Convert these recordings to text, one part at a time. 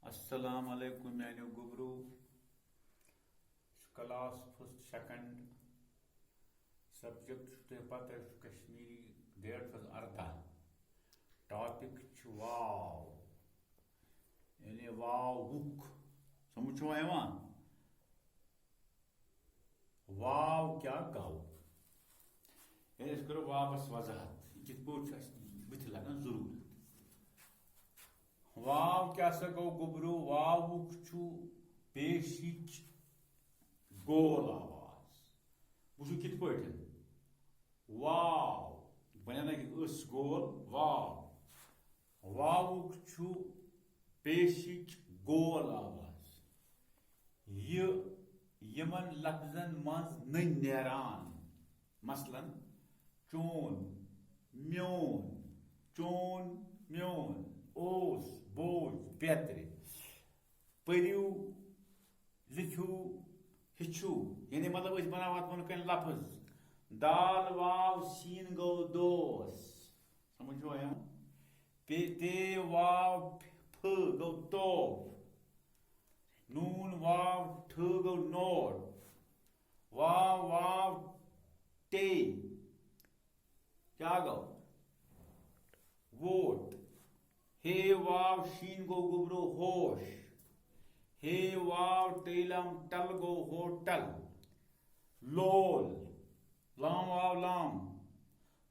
Assalamu alaikum meanio gubru. Class first second subject to pata Kashmiri date was arda. Topic wow. Yani wow book. समझो है वहां वाव क्या गाव ये करो वापस वजाहत कित पोट बुथ लगन जरूरत वाव क्या गो गुबरू वावुक छु पेशिच गोल आवाज बुझु कित पोट वाव बना कि उस गोल वाव वावुक छु पेशिच गोल आवाज ये यमन लफ्जन मज नेरान मसलन चोन म्योन ओस बोझ बेतरे परियो लिखू हिचू यानी मतलब बनावत वन कन लफ्ज दाल वाव सीन गो दोस समझो हम पे वाव फ गो तो नून वाव ठ गो नोट वाव टे क्या गो वोट हे वाव शीन गो गुबरो होश हे वाव टेलम टल गो होटल लोल लाम वाव लाम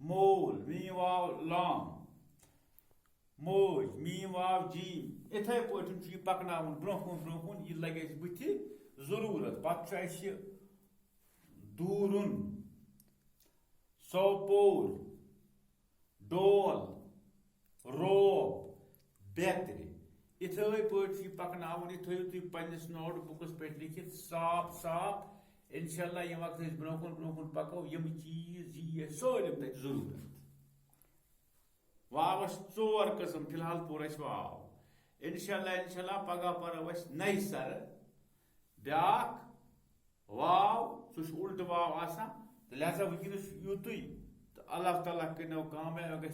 मोल मी वाव लाम मोज मी वाव जी इथे पे पकन ब्रोह यह लगे बुथ जरूरत पे दूरुन सोपोर डोल रोब बेतरे इथे पे पकन यह थो तुम पन्नस नोट बुकस पे लिखित साफ साफ इंशाल्लाह ये वक्त ब्रोह पको यम चीज ये सारिम तक जरूरत वावस 4 किस्म फिलहाल पोर वाव इंशाल्लाह पगह पर नई सर ब्याक वाव सह उल्ट वाव आसान तो लिहाजा वनस युत तो अल्लाह ताला कर कामयाब